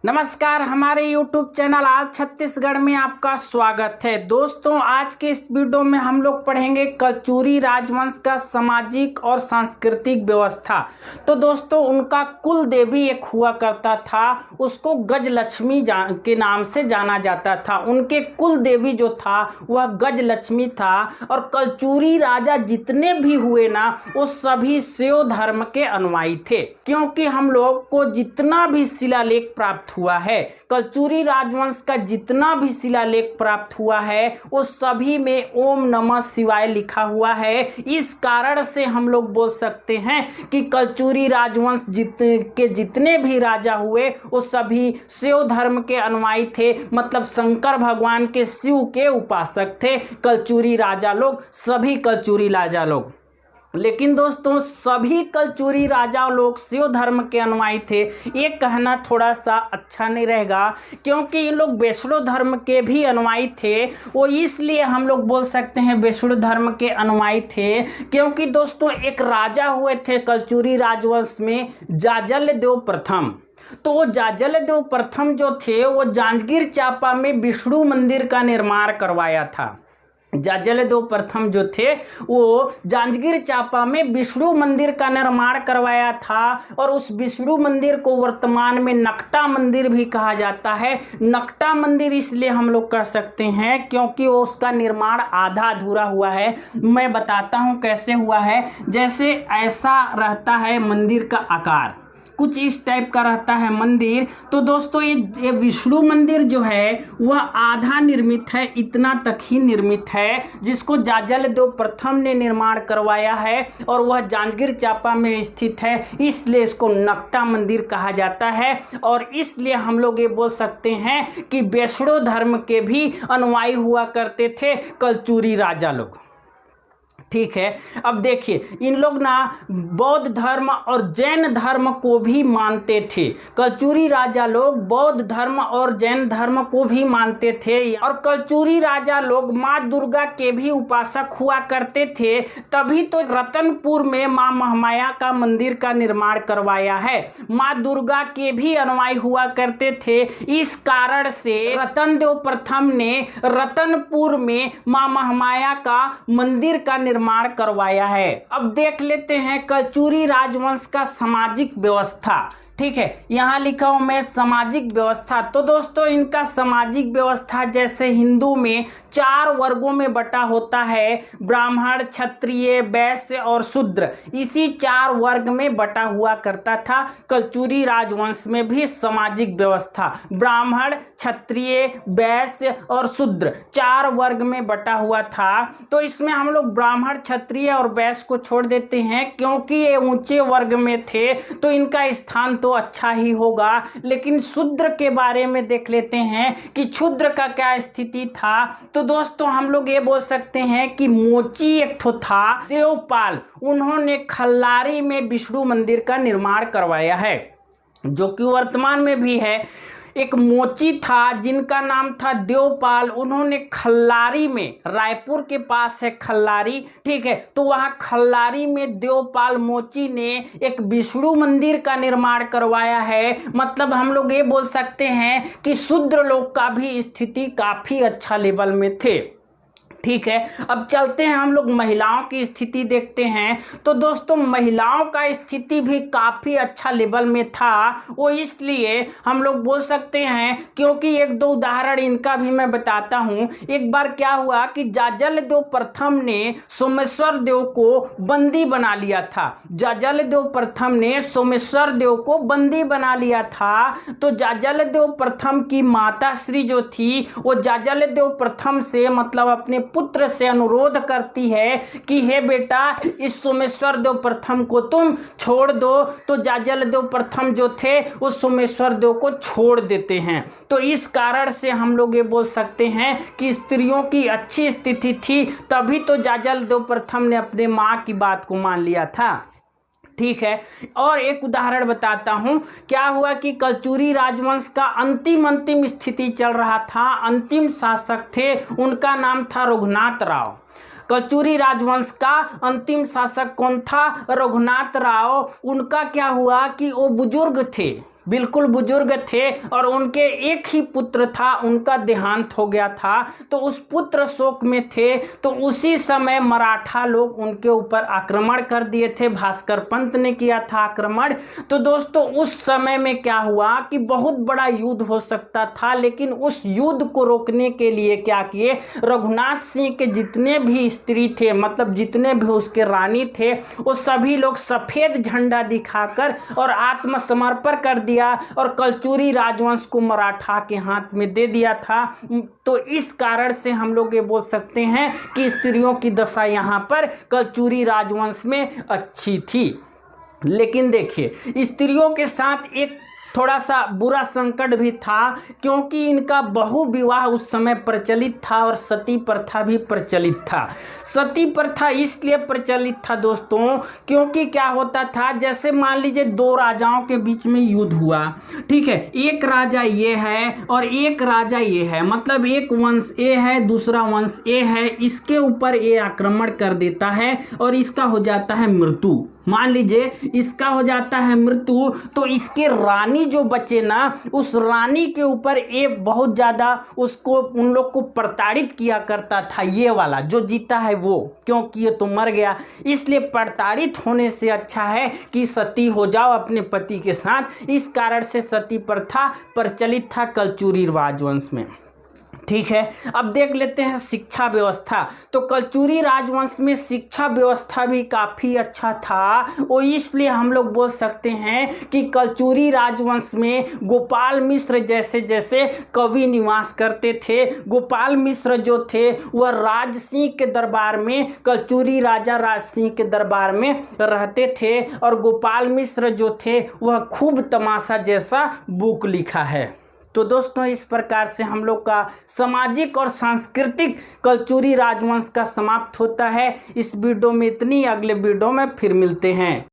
नमस्कार, हमारे YouTube channel आज छत्तीसगढ़ में आपका स्वागत है। दोस्तों, आज के इस वीडियो में हम लोग पढ़ेंगे कलचुरी राजवंश का सामाजिक और सांस्कृतिक व्यवस्था। तो दोस्तों, उनका कुल देवी एक हुआ करता था, उसको गजलक्ष्मी के नाम से जाना जाता था। उनके कुल देवी जो था वह गजलक्ष्मी था। और कलचुरी राजा जितने भी हुए ना, वो सभी शैव धर्म के अनुयायी थे, क्योंकि हम लोग को जितना भी शिलालेख प्राप्त हुआ है, कलचुरी राजवंश का जितना भी शिलालेख प्राप्त हुआ है, वो सभी में ओम नमः शिवाय लिखा हुआ है। इस कारण से हम लोग बोल सकते हैं कि कलचुरी राजवंश जितने भी राजा हुए वो सभी शैव धर्म के अनुयायी थे, मतलब शंकर भगवान के शिव के उपासक थे कलचुरी राजा लोग, सभी कलचुरी राजा लोग। लेकिन दोस्तों, सभी कलचुरी राजा लोग शिव धर्म के अनुयायी थे, ये कहना थोड़ा सा अच्छा नहीं रहेगा, क्योंकि ये लोग वैष्णव धर्म के भी अनुयायी थे। वो इसलिए हम लोग बोल सकते हैं वैष्णव धर्म के अनुयायी थे, क्योंकि दोस्तों एक राजा हुए थे कलचुरी राजवंश में, जाजलदेव प्रथम। तो वो जाजलदेव प्रथम जो थे वो जांजगीर चांपा में विष्णु मंदिर का निर्माण करवाया था। जाजलदेव प्रथम जो थे वो जांजगीर चांपा में विष्णु मंदिर का निर्माण करवाया था। और उस विष्णु मंदिर को वर्तमान में नकटा मंदिर भी कहा जाता है। नकटा मंदिर इसलिए हम लोग कह सकते हैं क्योंकि वो उसका निर्माण आधा अधूरा हुआ है। मैं बताता हूँ कैसे हुआ है। जैसे ऐसा रहता है मंदिर का आकार, कुछ इस टाइप का रहता है मंदिर। तो दोस्तों ये विष्णु मंदिर जो है वह आधा निर्मित है, इतना तक ही निर्मित है, जिसको जाजलदेव प्रथम ने निर्माण करवाया है और वह जांजगीर चांपा में स्थित है, इसलिए इसको नकटा मंदिर कहा जाता है। और इसलिए हम लोग ये बोल सकते हैं कि वैष्णव धर्म के भी अनुयायी हुआ करते थे कलचुरी राजा लोग। ठीक है, अब देखिए, इन लोग ना बौद्ध धर्म और जैन धर्म को भी मानते थे। कलचुरी राजा लोग बौद्ध धर्म और जैन धर्म को भी मानते थे। और कलचुरी राजा लोग माँ दुर्गा के भी उपासक हुआ करते थे, तभी तो रतनपुर में माँ महामाया का मंदिर का निर्माण करवाया है। माँ दुर्गा के भी अनुयायी हुआ करते थे। इस कारण से रतनदेव प्रथम ने रतनपुर में माँ महामाया का मंदिर का निर्माण करवाया है। अब देख लेते हैं कलचुरी राजवंश का सामाजिक व्यवस्था। ठीक है, यहाँ लिखा हूं मैं सामाजिक व्यवस्था। तो दोस्तों, इनका सामाजिक व्यवस्था जैसे हिंदू में 4 वर्गों में बटा होता है, ब्राह्मण, क्षत्रिय, वैश्य और शूद्र। इसी 4 वर्ग में बटा हुआ करता था कलचुरी राजवंश में भी सामाजिक व्यवस्था। ब्राह्मण, क्षत्रिय, वैश्य और शूद्र 4 वर्ग में बटा हुआ था। तो इसमें हम लोग ब्राह्मण, क्षत्रिय और वैश्य को छोड़ देते हैं, क्योंकि ये ऊंचे वर्ग में थे तो इनका स्थान तो अच्छा ही होगा। लेकिन शूद्र के बारे में देख लेते हैं कि शूद्र का क्या स्थिति था। तो दोस्तों, हम लोग ये बोल सकते हैं कि मोची एक ठो था देवपाल, उन्होंने खल्लारी में विष्णु मंदिर का निर्माण करवाया है, जो कि वर्तमान में भी है। एक मोची था जिनका नाम था देवपाल, उन्होंने खल्लारी में, रायपुर के पास है खल्लारी, ठीक है, तो वहाँ खल्लारी में देवपाल मोची ने एक विष्णु मंदिर का निर्माण करवाया है। मतलब हम लोग ये बोल सकते हैं कि शूद्र लोग का भी स्थिति काफी अच्छा लेवल में थे। ठीक है, अब चलते हैं हम लोग महिलाओं की स्थिति देखते हैं। तो दोस्तों, महिलाओं का स्थिति भी काफ़ी अच्छा लेवल में था। वो इसलिए हम लोग बोल सकते हैं क्योंकि 1-2 उदाहरण इनका भी मैं बताता हूँ। एक बार क्या हुआ कि जाजलदेव प्रथम ने सोमेश्वर देव को बंदी बना लिया था। जाजलदेव प्रथम ने सोमेश्वर देव को बंदी बना लिया था। तो जाजलदेव प्रथम की माता श्री जो थी वो जाजलदेव प्रथम से, मतलब अपने पुत्र से अनुरोध करती है कि हे बेटा, इस सोमेश्वर देव प्रथम को तुम छोड़ दो। तो जाजलदेव प्रथम जो थे उस सोमेश्वर देव को छोड़ देते हैं। तो इस कारण से हम लोग ये बोल सकते हैं कि स्त्रियों की अच्छी स्थिति थी, तभी तो जाजलदेव प्रथम ने अपने माँ की बात को मान लिया था। ठीक है, और एक उदाहरण बताता हूं। क्या हुआ कि कलचुरी राजवंश का अंतिम स्थिति चल रहा था, अंतिम शासक थे, उनका नाम था रघुनाथ राव। कलचुरी राजवंश का अंतिम शासक कौन था? रघुनाथ राव। उनका क्या हुआ कि वो बुजुर्ग थे, बिल्कुल बुजुर्ग थे और उनके एक ही पुत्र था, उनका देहांत हो गया था, तो उस पुत्र शोक में थे। तो उसी समय मराठा लोग उनके ऊपर आक्रमण कर दिए थे, भास्कर पंत ने किया था आक्रमण। तो दोस्तों उस समय में क्या हुआ कि बहुत बड़ा युद्ध हो सकता था, लेकिन उस युद्ध को रोकने के लिए क्या किए, रघुनाथ सिंह के जितने भी स्त्री थे, मतलब जितने भी उसके रानी थे, वो सभी लोग सफेद झंडा दिखाकर और आत्मसमर्पण कर दिया और कलचुरी राजवंश को मराठा के हाथ में दे दिया था। तो इस कारण से हम लोग ये बोल सकते हैं कि स्त्रियों की दशा यहाँ पर कलचुरी राजवंश में अच्छी थी। लेकिन देखिए स्त्रियों के साथ एक थोड़ा सा बुरा संकट भी था, क्योंकि इनका बहु विवाह उस समय प्रचलित था और सती प्रथा भी प्रचलित था। सती प्रथा इसलिए प्रचलित था दोस्तों, क्योंकि क्या होता था, जैसे मान लीजिए दो राजाओं के बीच में युद्ध हुआ, ठीक है, एक राजा ये है और एक राजा ये है, मतलब एक वंश ए है दूसरा वंश ए है, इसके ऊपर ये आक्रमण कर देता है और इसका हो जाता है मृत्यु। मान लीजिए इसका हो जाता है मृत्यु, तो इसके रानी जो बचे ना, उस रानी के ऊपर ये बहुत ज़्यादा उसको उन लोग को प्रताड़ित किया करता था, ये वाला जो जीता है वो, क्योंकि ये तो मर गया। इसलिए प्रताड़ित होने से अच्छा है कि सती हो जाओ अपने पति के साथ। इस कारण से सती प्रथा प्रचलित था कलचुरी राजवंश में। ठीक है, अब देख लेते हैं शिक्षा व्यवस्था। तो कलचुरी राजवंश में शिक्षा व्यवस्था भी काफ़ी अच्छा था। वो इसलिए हम लोग बोल सकते हैं कि कलचुरी राजवंश में गोपाल मिश्र जैसे जैसे कवि निवास करते थे। गोपाल मिश्र जो थे वह राज सिंह के दरबार में, कलचुरी राजा राज सिंह के दरबार में रहते थे और गोपाल मिश्र जो थे वह खूब तमाशा जैसा बुक लिखा है। तो दोस्तों इस प्रकार से हम लोग का सामाजिक और सांस्कृतिक कलचुरी राजवंश का समाप्त होता है। इस वीडियो में इतनी, अगले वीडियो में फिर मिलते हैं।